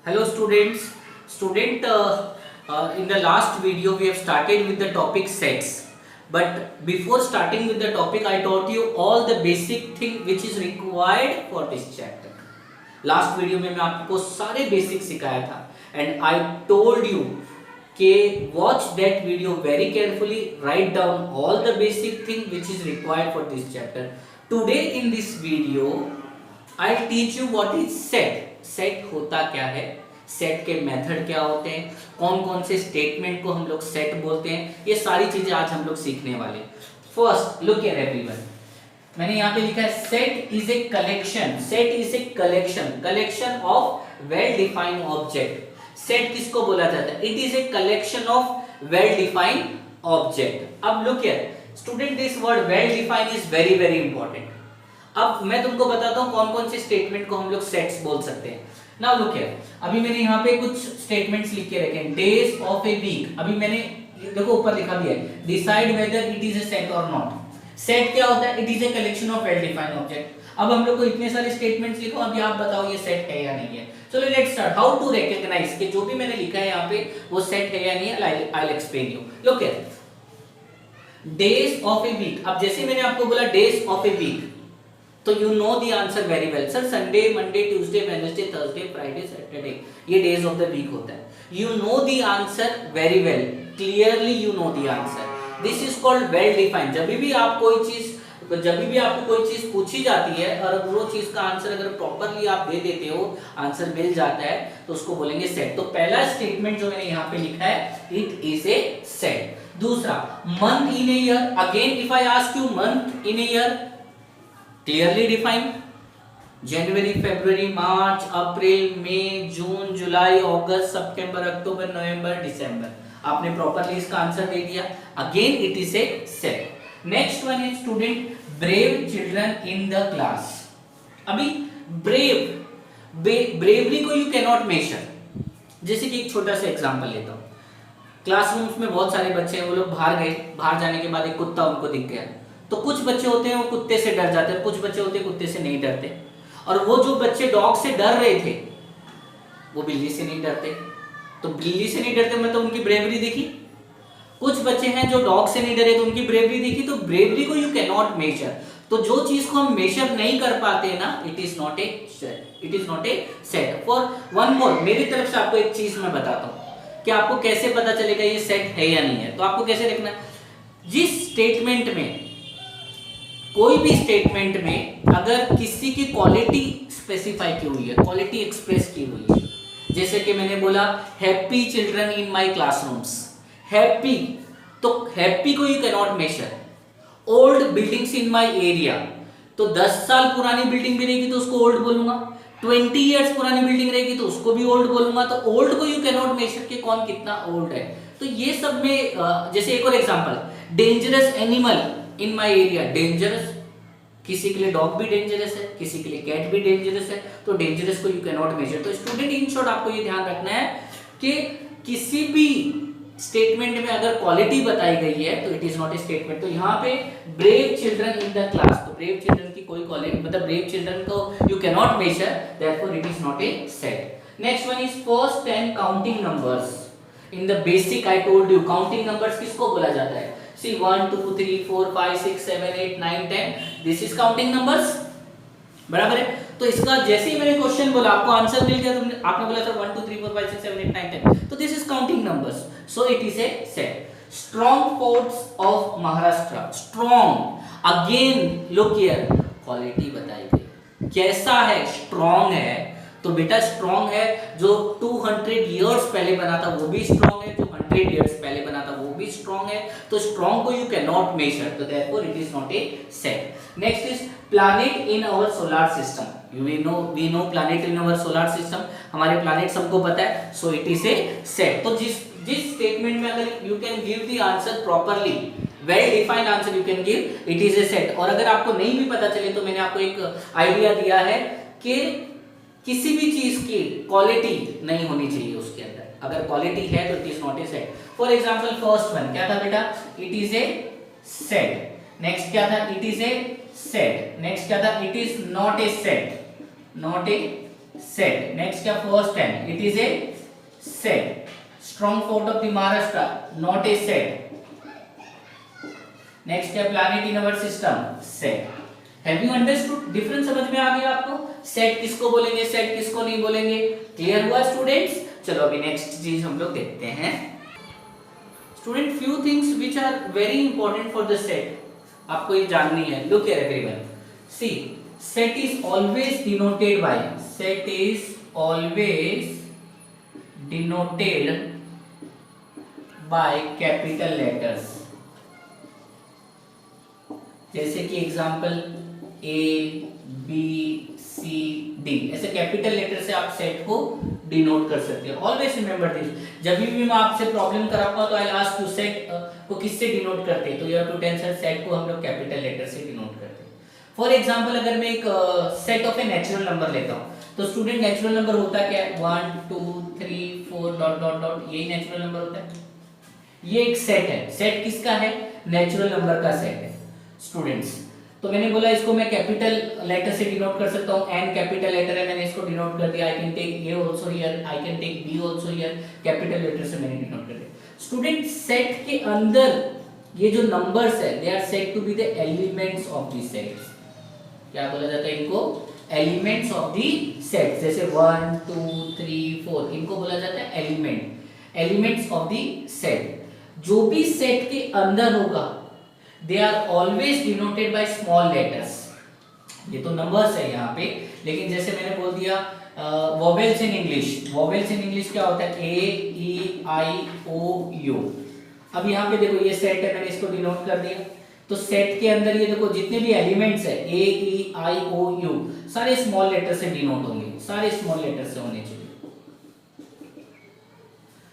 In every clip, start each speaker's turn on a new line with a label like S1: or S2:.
S1: Hello students. In the last video we have started with the topic sets. But before starting with the topic, I taught you all the basic thing which is required for this chapter. Last video में मैं आपको सारे basic सिखाया था and I told you कि watch that video very carefully, write down all the basic thing which is required for this chapter. Today in this video I'll teach you what is set. Set होता क्या है, set के method क्या होते हैं, कौन कौन से स्टेटमेंट को हम लोग सेट बोलते हैं, ये सारी चीजें आज हम लोग सीखने वाले। फर्स्ट लुक एट एवरीवन, मैंने यहाँ पे लिखा है set is a collection. Set is a collection of well defined object. Set किसको बोला जाता है? It is a collection of well defined object. अब look at student, this word well defined is very very important. अब मैं तुमको बताता हूं कौन कौन से स्टेटमेंट को हम लोग सेट्स बोल सकते हैं। नाउ लुक हियर, अभी मैंने यहाँ पे कुछ स्टेटमेंट्स लिख के रखे हैं। डेज ऑफ ए वीक, अभी मैंने देखो ऊपर लिखा भी है, decide whether it is A set और नॉट। सेट क्या होता है? It is a collection of well defined object. अब हम लोग को इतने सारे स्टेटमेंट्स लिखो, अभी आप बताओ ये सेट है या नहीं है। चलो let's start. How to recognize कि जो भी मैंने लिखा है यहाँ पे वो सेट है या नहीं है। I will explain you. Look here, days of a week. अब जैसे मैंने आपको बोला डेज ऑफ ए वीक, तो you know the answer very well. Sir Sunday, Monday, Tuesday, Wednesday, Thursday, Friday, Saturday, ये डेज ऑफ द वीक होता है। You know the answer very well, clearly you know the answer. This is called well defined. जब भी आपको कोई चीज पूछी जाती है और वो चीज का आंसर अगर प्रॉपरली आप दे देते हो, आंसर मिल जाता है, तो उसको बोलेंगे सेट। तो पहला स्टेटमेंट जो मैंने यहाँ पे लिखा है, इट इज ए सेट। दूसरा, month in a year. Again if I ask you month in a year, clearly defined. January, February, March, April, May, June, July, August, September, October, November, December. आपने properly इसका answer दे दिया। Again it is A set. Next one is student, brave children in the class. अभी bravery को you can not major. जैसे कि एक छोटा सा एग्जांपल लेता हूं। क्लासरूम्स में बहुत सारे बच्चे हैं, वो लोग बाहर गए, बाहर जाने के बाद एक कुत्ता उनको दिख गया। तो कुछ बच्चे होते हैं वो कुत्ते से डर जाते हैं, कुछ बच्चे होते हैं कुत्ते से नहीं डरते। और वो जो बच्चे डॉग से डर रहे थे, वो बिल्ली से नहीं डरते। तो बिल्ली से नहीं डरते मतलब उनकी ब्रेवरी दिखी। कुछ बच्चे हैं जो डॉग से नहीं डरे, तो उनकी ब्रेवरी दिखी। तो ब्रेवरी को यू कैन नॉट मेजर। तो जो चीज को हम मेजर नहीं कर पाते ना, it is not a set. It is not a set. For one more, मेरी तरफ से आपको एक चीज मैं बताता हूं कि आपको कैसे पता चलेगा ये सेट है या नहीं है। तो आपको कैसे देखना, जिस स्टेटमेंट में, कोई भी स्टेटमेंट में अगर किसी की क्वालिटी स्पेसिफाई की हुई है, क्वालिटी एक्सप्रेस की हुई है, जैसे कि मैंने बोला happy children in my classrooms, happy, तो हैप्पी को you can not measure. Old buildings in my area, तो 10 साल पुरानी बिल्डिंग भी रहेगी तो उसको ओल्ड बोलूंगा। 20 इयर्स पुरानी बिल्डिंग रहेगी तो उसको भी ओल्ड बोलूंगा। तो ओल्ड को यू कैन नॉट मेजर कि कौन कितना ओल्ड है। तो ये सब में जैसे एक और example, dangerous animal in my area. Dangerous, किसी के लिए डॉग भी डेंजरस है, किसी के लिए कैट भी डेंजरस है, तो डेंजरस को यू कैन नॉट मेजर। तो स्टूडेंट इन शॉर्ट आपको ये ध्यान रखना है कि किसी भी स्टेटमेंट में अगर क्वालिटी बताई गई है तो it is not a statement. तो यहाँ पे brave children in the class, तो ब्रेव चिल्ड्रन की कोई क्वालिटी, मतलब ब्रेव चिल्ड्रन को you can not measure, therefore it is not a set. Next one is first 10 counting numbers in the basic. I told you counting numbers किसको बोला जाता है? See 1 2 3 4 5 6 7 8 9 10, this is counting numbers, बराबर है। तो इसका जैसे ही मैंने क्वेश्चन बोला, आपको आंसर मिल गया, तो आपने बोला सर 1 2 3 4 5 6 7 8 9 10, तो this is counting numbers, so it is A set. Strong forts of Maharashtra. Strong, again look here, quality बताई गई, कैसा है? स्ट्रॉन्ग है। तो बेटा स्ट्रॉन्ग है, जो 200 इयर्स पहले बना था वो भी स्ट्रॉन्ग है, जो 100 इयर्स पहले बना था वो भी स्ट्रॉन्ग है। तो स्ट्रॉन्ग को यू कैन नॉट मेजर, तो therefore it is not a set. Next is planet in our solar system. We know planet in our solar system, हमारे प्लैनेट्स हमको पता है, so it is A set. तो जिस statement में अगर you can give the answer properly, well defined answer you can give, it is A set. और अगर आपको नहीं भी पता चले तो मैंने आपको एक आइडिया दिया है कि किसी भी चीज की क्वालिटी नहीं होनी चाहिए उसके अंदर। अगर क्वालिटी है तो it is not a set. For example first one क्या था बेटा? It is A set. Next क्या था? It is A set. Next क्या था? It is not a set, not a set. Next क्या, first n, it is A set. Strong fort of the Maharashtra, not a set. Next क्या, planet in our system, set. Have you understood? Difference समझ में आ गया आपको? Set किसको बोलेंगे, set किसको नहीं बोलेंगे, क्लियर हुआ स्टूडेंट्स? चलो अभी नेक्स्ट चीज हम लोग देखते हैं। Student, few things which are very important for the set, आपको ये जाननी है। Look here everyone, see set is always denoted by, set is always denoted by capital letters. जैसे कि example A B C D, ऐसे capital letter से आप set को डिनोट कर सकते हैं। ऑलवेज रिमेंबर दिस, जब भी मैं आपसे प्रॉब्लम कराऊंगा तो आई आस्क यू सेट को किससे डिनोट करते हैं, तो you have to tell sir set को हम लोग कैपिटल लेटर से डिनोट करते हैं। फॉर एग्जांपल अगर मैं एक set of A natural number लेता हूं, तो स्टूडेंट नेचुरल नंबर होता क्या है, 1 2 3 4 डॉट डॉट डॉट, यही नेचुरल नंबर होता है। ये एक सेट है। सेट किसका है, नेचुरल नंबर का सेट है स्टूडेंट्स। तो मैंने बोला इसको मैं कैपिटल लेटर से डिनोट कर सकता हूं, एन कैपिटल लेटर है, मैंने इसको डिनोट कर दिया। I can take A also here, I can take B also here, capital letter से मैंने डिनोट कर दिया। स्टूडेंट, सेट के अंदर ये जो नंबर्स है, they are said to be the elements of the set. क्या बोला जाता है इनको, एलिमेंट्स ऑफ द सेट। जैसे 1 2 3 4, इनको बोला जाता है element, elements of the set. जो भी सेट के अंदर होगा, they are always denoted by small letters। ये तो नंबर्स है यहाँ पे, लेकिन जैसे मैंने बोल दिया vowels in English, vowels in English क्या होता है, A E I O you. अब यहाँ पे देखो ये सेट है, मैंने इसको डिनोट कर दिया। तो सेट के अंदर ये देखो जितने भी एलिमेंट्स है, A E I O you, सारे स्मॉल लेटर से डिनोट होंगे, सारे स्मॉल लेटर से होने चाहिए।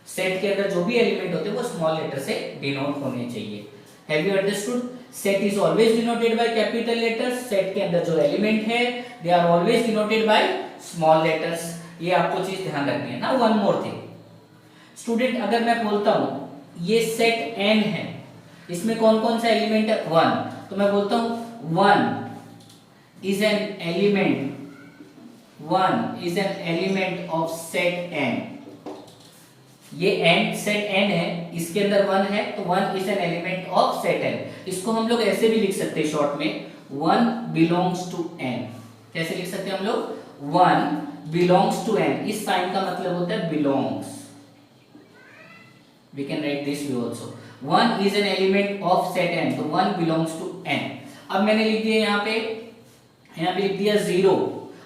S1: सेट के अंदर जो भी एलिमेंट होते हैं वो स्मॉल लेटर से डिनोट होने चाहिए। Have you understood? Set is always denoted by capital letters। Set के अंदर जो एलिमेंट है, they are always denoted by small letters। ये आपको चीज ध्यान रखनी है ना। one more thing, स्टूडेंट, अगर मैं बोलता हूं ये सेट n है, इसमें कौन कौन सा एलिमेंट है, 1, तो मैं बोलता हूं 1 is an element of set n। ये n सेट n है, इसके अंदर 1 है, तो 1 is an element of set n। इसको हम लोग ऐसे भी लिख सकते हैं शॉर्ट में, 1 बिलोंग्स टू n। कैसे लिख सकते हैं हम लोग, 1 बिलोंग्स टू n। इस साइन का मतलब होता है belongs. We can write this way also, 1 is an element of set n, तो 1 बिलोंग्स टू n। अब मैंने लिख दिया यहाँ पे लिख दिया 0।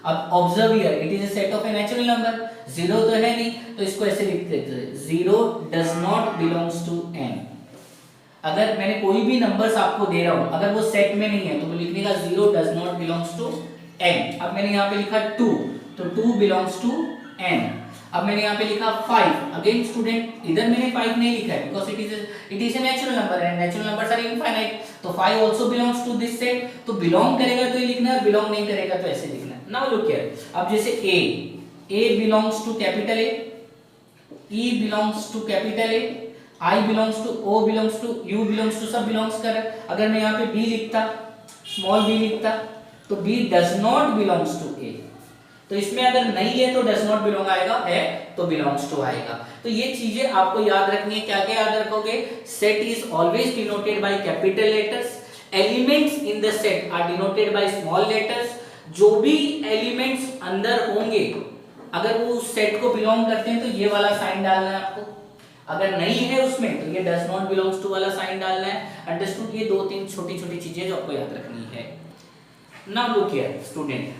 S1: अब observe here, it is a set of A natural number, 0 तो है नहीं, तो इसको ऐसे लिख देते हैं, 0 does not belongs to n। अगर मैंने कोई भी नंबर्स आपको दे रहा हूं, अगर वो सेट में नहीं है तो वो लिखने का 0 does not belongs to n। अब मैंने यहाँ पे लिखा 2, तो 2 बिलोंग्स टू n। अब मैंने यहाँ पे लिखा 5, अगेन स्टूडेंट इधर मैंने 5 नहीं लिखा है because it is a natural number and natural numbers are infinite, तो 5 also belongs to this set. तो बिलोंग करेगा तो ये लिखना है, बिलोंग नहीं करेगा तो ऐसे लिखना है। नाउ लुक हियर, अब जैसे a belongs to capital A, E belongs to capital A, I belongs to, O belongs to, U belongs to, सब बिलोंग्स कर। अगर मैं यहाँ पे B लिखता, स्मॉल b लिखता, तो B does not belongs to A। तो इसमें अगर नहीं है तो डज नॉट बिलोंग आएगा, है तो बिलोंग्स टू आएगा। तो ये चीजें आपको याद रखनी है। क्या क्या याद रखोगे, set is always denoted by capital letters, elements in the set are denoted by small letters. जो भी एलिमेंट्स अंदर होंगे, अगर वो उस सेट को बिलोंग करते हैं तो ये वाला साइन डालना है आपको, अगर नहीं है उसमें तो ये डज नॉट बिलोंग्स टू वाला साइन डालना है। अंडरस्टूड? ये 2-3 छोटी-छोटी चीजें जो आपको याद रखनी है। Now look here student,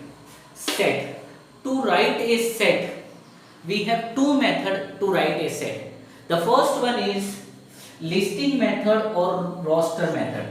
S1: set, to write a set we have two method to write a set. The first one is listing method or roster method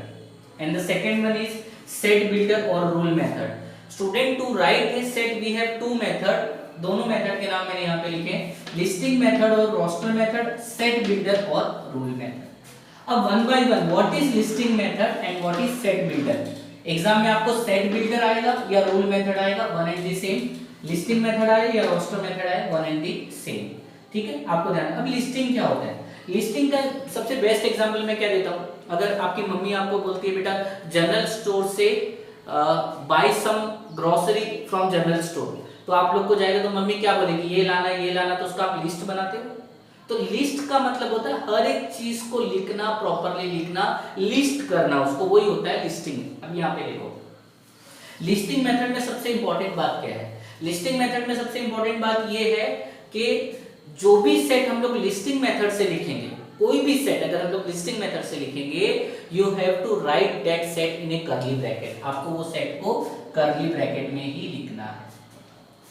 S1: and the second one is set builder or rule method. Student, to write a set we have two method, दोनों method के नाम मैंने यहाँ पे लिखे, listing method और roster method, set builder और rule method. अब one by one, what is listing method and what is set builder. Exam में आपको सेट बिल्डर आएगा या रूल मेथड आएगा, one and the same. Listing method आए या रोस्टर मेथड आए, वन एंड द सेम। ठीक है, आपको ध्यान। अब लिस्टिंग क्या होता है, लिस्टिंग का सबसे बेस्ट एग्जांपल मैं क्या देता हूँ, अगर आपकी मम्मी आपको बोलती है बेटा जनरल स्टोर से buy some grocery from general store, तो आप लोग को जाएगा तो मम्मी क्या बोलेगी, ये लाना ये लाना, तो उसका आप लिस्ट बनाते हो। तो लिस्ट का मतलब होता है हर एक चीज को लिखना, प्रॉपरली लिखना, लिस्ट करना उसको, वही होता है लिस्टिंग। अब यहाँ पे देखो लिस्टिंग मेथड में सबसे इंपॉर्टेंट बात क्या है, लिस्टिंग मेथड में सबसे इंपॉर्टेंट बात ये है कि जो भी सेट हम लोग लिस्टिंग मेथड से लिखेंगे, कोई भी सेट अगर हम लोग लिस्टिंग मेथड से लिखेंगे, you have to write that set in a curly bracket, आपको वो सेट को कर्ली ब्रैकेट में ही लिखना है,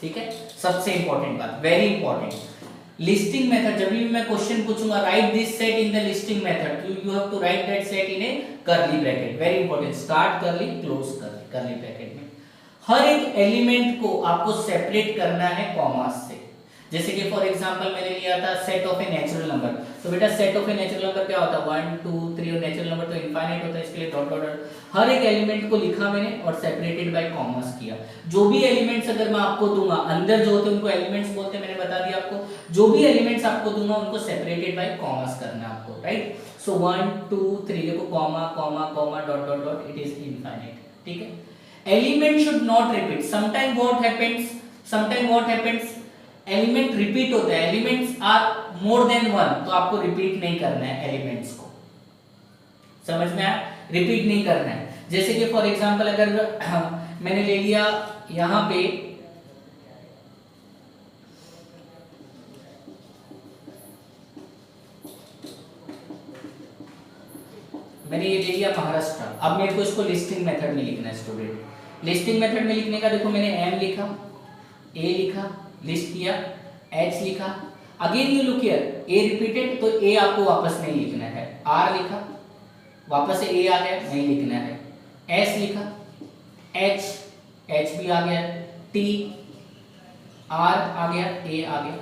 S1: ठीक है। सबसे इंपॉर्टेंट बात, वेरी इंपॉर्टेंट, लिस्टिंग मेथड जब भी मैं क्वेश्चन पूछूंगा write this set in the listing method, you have to write that set in a curly bracket, very important, start curly close curly bracket में हर एक एलिमेंट को आपको सेपरेट करना है कॉमास से। जैसे कि फॉर एग्जांपल मैंने लिया था set of A natural number, तो बेटा set of A natural number क्या होता है 1 2 3, और नेचुरल नंबर तो इनफाइनाइट होता है, इसके लिए डॉट डॉट डॉट हर एक एलिमेंट को लिखा मैंने और सेपरेटेड बाय कॉमास किया। जो भी एलिमेंट्स अगर मैं आपको दूंगा, अंदर जो होते हैं उनको एलिमेंट्स बोलते हैं, मैंने बता दिया आपको, जो भी एलिमेंट्स आपको दूंगा उनको सेपरेटेड बाय कॉमास करना है आपको, राइट। सो 1 2 3 देखो comma comma comma dot dot dot, it is infinite, ठीक है। Element should not repeat, sometime what happens element repeat होता है, elements are more than one, तो आपको रिपीट नहीं करना है एलिमेंट्स को, समझ में आया, रिपीट नहीं करना है। जैसे कि फॉर एग्जांपल अगर मैंने ले लिया यहां पे मैंने ये ले लिया महाराष्ट्र, अब मेरे को इसको लिस्टिंग मेथड में लिखना है स्टूडेंट। लिस्टिंग मेथड में लिखने का देखो मैंने एम लिखा, ए लिखा, लिस्ट किया, एच लिखा, again you look here A repeated, तो ए आपको वापस नहीं लिखना है, आर लिखा, वापस से ए आ गया, नहीं लिखना है, एस लिखा, एच, एच भी आ गया, टी, आर आ गया, ए आ गया,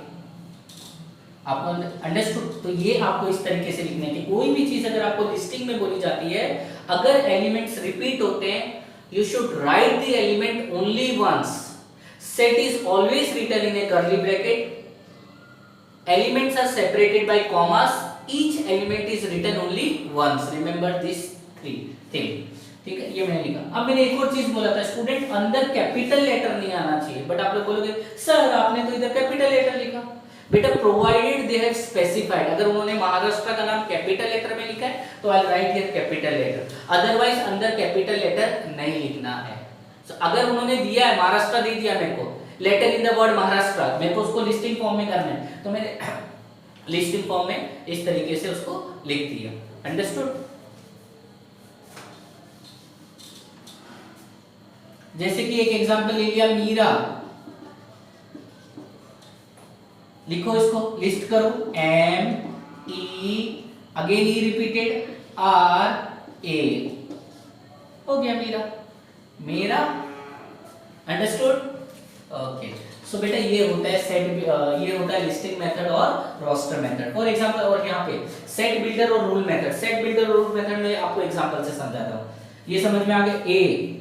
S1: आपको अंडरस्टूड। तो ये आपको इस तरीके से लिखने की, कोई भी चीज अगर आपको लिस्टिंग में बोली जाती है, अगर एलिमेंट्स रिपीट होते हैं, you should write the element only once, set is always written in a curly bracket, elements are separated by commas, each element is written only once, remember this three thing, ठीक है। ये मैंने लिखा। अब मैंने एक और चीज बोला था स्टूडेंट, अंदर कैपिटल लेटर नहीं आना चाहिए, बट आप लोग बोलोगे सर आपने तो इधर कैपिटल लेटर लिखा, बेटा प्रोवाइडेड दे हैव स्पेसिफाइड, अगर उन्होंने महाराष्ट्र का नाम कैपिटल लेटर में लिखा है तो I write here capital letter, otherwise अंदर कैपिटल लेटर नहीं लिखना है। so, अगर उन्होंने दिया है महाराष्ट्र दे दिया मेरे को, letter in the word Maharashtra, मेरे को उसको लिस्टिंग फॉर्म में करना है, तो मैंने लिस्टिंग फॉर्म में इस तरीके से उसको लिख दिया, अंडरस्टूड। जैसे कि एक एग्जांपल ले लिया मीरा, लिखो इसको, लिस्ट करो, M E, again E repeated, R A, हो गया मीरा, मेरा, अंडरस्टूड, ओके। सो बेटा ये होता है सेट, ये होता है लिस्टिंग मेथड और रोस्टर मेथड। फॉर एग्जांपल और यहाँ पे सेट बिल्डर और रूल मेथड, सेट बिल्डर और रूल मेथड में आपको एग्जांपल से समझाता हूँ, ये समझ में आ गया। ए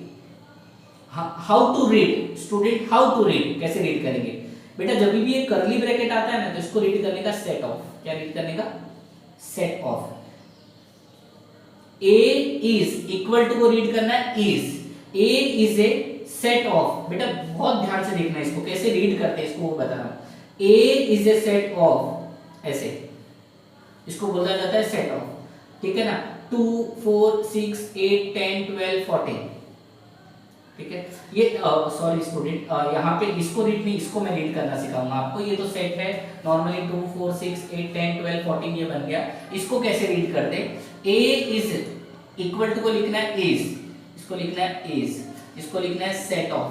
S1: how to read, student how to read, कैसे रीड करेंगे बेटा, जब भी ये कर्ली ब्रैकेट आता है ना, तो इसको रीड करने का सेट ऑफ, क्या रीड करने का, set of, A is equal to को रीड करना है is, A is A set of, बेटा बहुत ध्यान से देखना है इसको, कैसे रीड करते हैं इसको वो बता रहा हूं, ए इज ए सेट ऑफ, ऐसे इसको बोला जाता है सेट ऑफ, ठीक है ना, 2 4 6 8 10 12 14, ठीक है। ये सॉरी स्टूडेंट, यहाँ पे इसको रीड नहीं, इसको मैं रीड करना सिखाऊंगा आपको। ये तो सेट है नॉर्मली 2 4 6 8 10 12 14 ये बन गया, इसको कैसे रीड करते, ए इज इक्वल टू को लिखना है इज, इसको लिखना है इज, इसको लिखना है set of,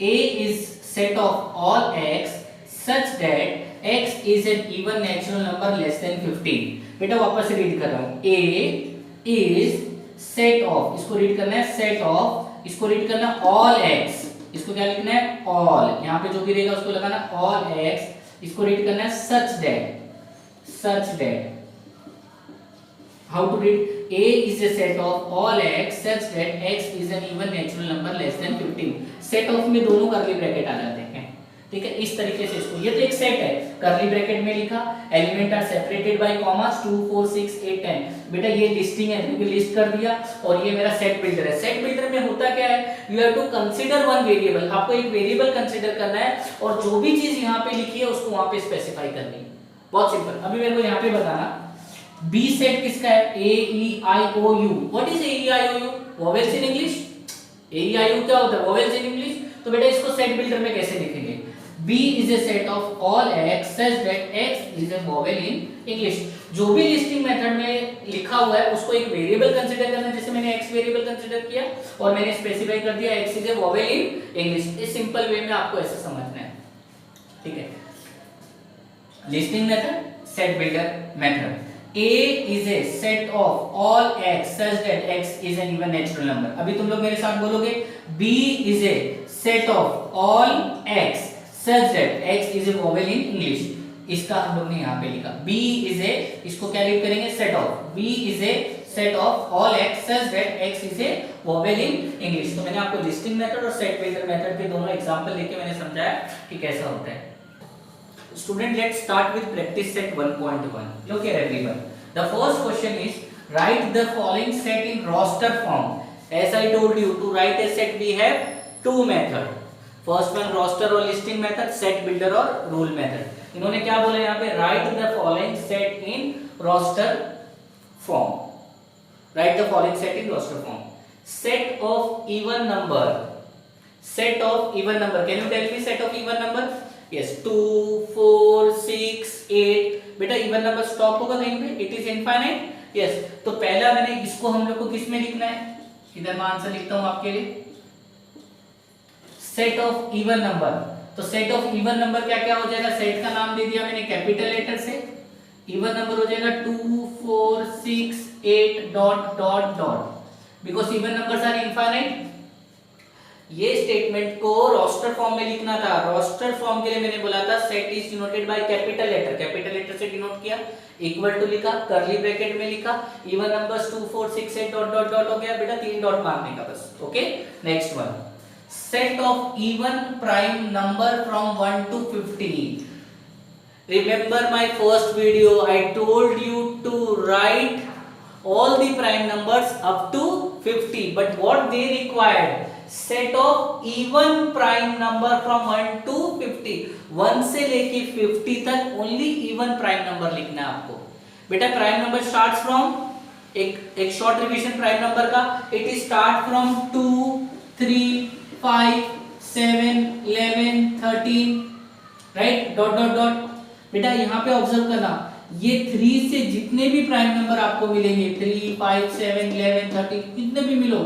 S1: A is set of all x such that x is an even natural number less than 15। बेटा वापस से रीड कर रहा हूं, ए इज सेट ऑफ, इसको रीड करना है सेट ऑफ, इसको रीड करना ऑल एक्स, इसको क्या लिखना है ऑल, यहाँ पे जो भी रहेगा उसको लगाना ऑल एक्स, इसको रीड करना है such that, how to read, A is a set of all x such that x is an even natural number less than 15। Set of में दोनों कर्ली ब्रैकेट आ जाते हैं, ठीक है, इस तरीके से इसको, ये तो एक सेट है, कर्ली ब्रैकेट में लिखा element are separated by commas 2 4 6 8 10। बेटा ये लिस्टिंग है क्योंकि लिस्ट कर दिया, और ये मेरा सेट बिल्डर है। सेट बिल्डर में होता क्या है, you have to consider one variable, आपको एक वेरिएबल कंसीडर करना है और जो भी चीज यहाँ पे लिखी है उसको वहां पे स्पेसिफाई करनी है। बहुत सिंपल। अभी मेरे को यहाँ पे बताना बी सेट किसका है, A E I O U. What is A E I O U? Vowels in English. A E I O क्या होता है, वोवेल्स इन इंग्लिश। तो बेटा इसको सेट बिल्डर में कैसे लिखेंगे, B is a set of all x such that x is a vowel in English। जो भी लिस्टिंग मेथड में लिखा हुआ है उसको एक वेरिएबल कंसीडर करना है, जैसे मैंने x वेरिएबल कंसीडर किया और मैंने स्पेसिफाई कर दिया x is a vowel in English। इस सिंपल वे में आपको ऐसे समझना है, ठीक है। Listing method, set builder method. A is a set of all x such that x is an even natural number। अभी तुम लोग मेरे साथ बोलोगे B is a set of all x such that x is a vowel in English। इसका हम लोग ने यहाँ पे लिखा B is a, इसको क्या लिख करेंगे, set of, B is a set of all x such that x is a vowel in English। तो मैंने आपको लिस्टिंग मेथड और सेट बिल्डर मेथड के दोनों एग्जांपल लेके मैंने समझाया कि कैसा होता है। Student, let's start with practice set 1.1. Look here everyone. The first question is write the following set in roster form. As I told you, to write a set we have two method. First one roster और listing method, set builder और rule method. इन्होंने क्या बोला यहाँ पे, write the following set in roster form. Write the following set in roster form. Set of even number. Set of even number. Can you tell me set of even number? Yes, 2 4 6 8। बेटा even number stop होगा कहीं पे, it is infinite. Yes, तो पहला मैंने इसको हम लोग को किस में लिखना है, इधर मैं आंसर लिखता हूं आपके लिए, सेट ऑफ इवन नंबर। तो सेट ऑफ इवन नंबर क्या क्या हो जाएगा, सेट का नाम दे दिया मैंने कैपिटल लेटर से, इवन नंबर हो जाएगा 2 4 6 8 dot dot dot, because even numbers are infinite. ये स्टेटमेंट को रोस्टर फॉर्म में लिखना था। रोस्टर फॉर्म के लिए मैंने बोला था set is denoted by capital letter, capital letter से डिनोट किया, इक्वल टू लिखा, कर्ली ब्रैकेट में लिखा, even numbers 2 4 6 8 dot dot dot हो गया बेटा, 3 डॉट मारने का बस। Okay, next one, set of even prime number from 1 to 50। Remember my first video, I told you to write all the prime numbers up to 50, but what they required, set of even prime number from 1 to 50। 1 से लेके 50 तक only even prime number लिखना है आपको। बेटा prime number starts from, एक short revision prime number का, it is start from 2 3 5 7 11 13, right, dot dot dot. बेटा यहाँ पे ऑब्जर्व करना, ये 3 से जितने भी प्राइम नंबर आपको मिलेंगे, 3 5 7 11 13, जितने भी मिलो,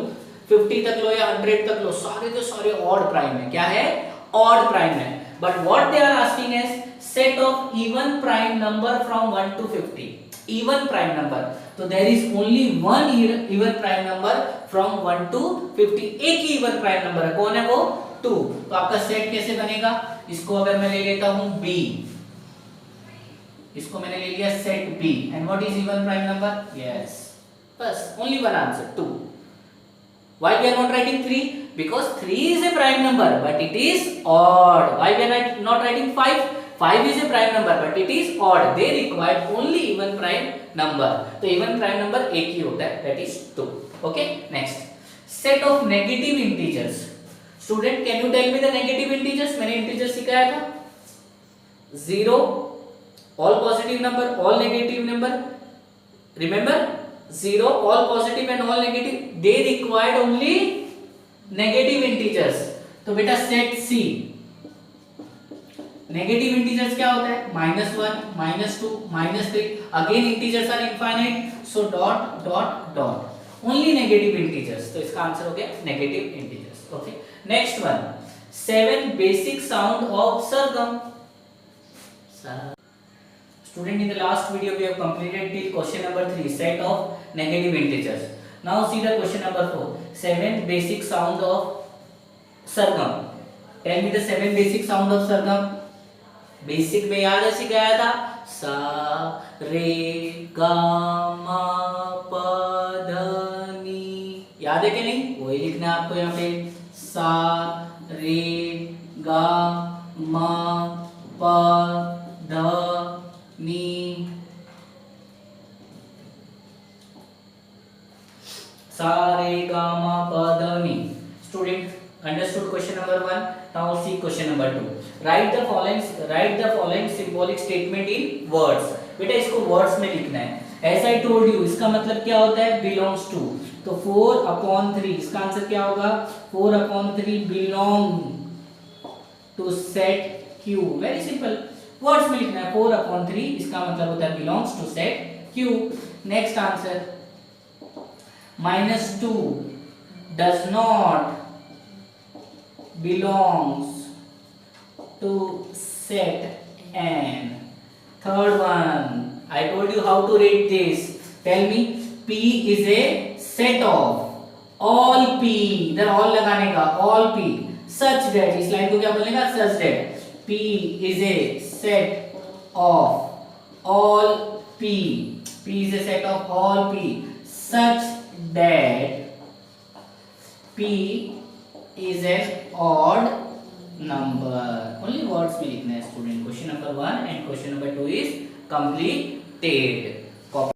S1: 50 तक लो या 100 तक लो, सारे के सारे ऑड प्राइम है। क्या है, ऑड प्राइम है। But what they are asking is set of even prime number from 1 to 50। Even prime number, तो there is only one even prime number from 1 to 50। एक ही इवन प्राइम नंबर है, कौन है वो, 2। तो आपका सेट कैसे बनेगा, इसको अगर मैं ले लेता हूं B, इसको मैंने ले लिया set B, and what is even prime number, yes, बस only one answer, 2। Why we are not writing 3? Because 3 is a prime number but it is odd. Why we are not writing 5? 5 is a prime number but it is odd. They require only even prime number. तो even prime number एक ही होता है, that is 2. Okay, next. Set of negative integers. Student, can you tell me the negative integers? मैंने integers सिखाया था, 0, all positive number, all negative number. Remember? 0, all positive and all negative, they required only negative integers। तो बेटा set C, negative integers क्या होता है, -1 -2 -3, again integers are infinite, so dot dot dot, only negative integers. तो इसका answer हो गया negative integers. Okay, next one, 7 basic sound of सरगम। Student, in the last video we have completed till question number 3, set of negative integers. Now see the question number 4, 7 basic sound of sargam। Tell me the 7 basic sound of sargam। Basic में याद है सिखाया था, सा रे गा मा पा धा नी, याद है कि नहीं, वही लिखना है आपको यहाँ पे, सा रे गा म प ध नि सा रे गा मा प ध नि. Student understood question number 1. Now see question number 2. Write the following symbolic statement in words. बेटा इसको वर्ड्स में लिखना है. As I told you, इसका मतलब क्या होता है? Belongs to. तो 4/3 इसका आंसर क्या होगा? 4/3 belong to set Q. Very simple. Words में लिखना है. 4/3 इसका मतलब होता है belongs to set Q. Next answer -2 does not belongs to set N. Third one, I told you how to read this. Tell me, P is a set of all P. इधर all लगाने का, all P such that, इस line को क्या बोलने का? Such that P is a set of all P. P is a set of all P such that P is an odd number. Only words में लिखना है student. Question number 1 and question number 2 is completed.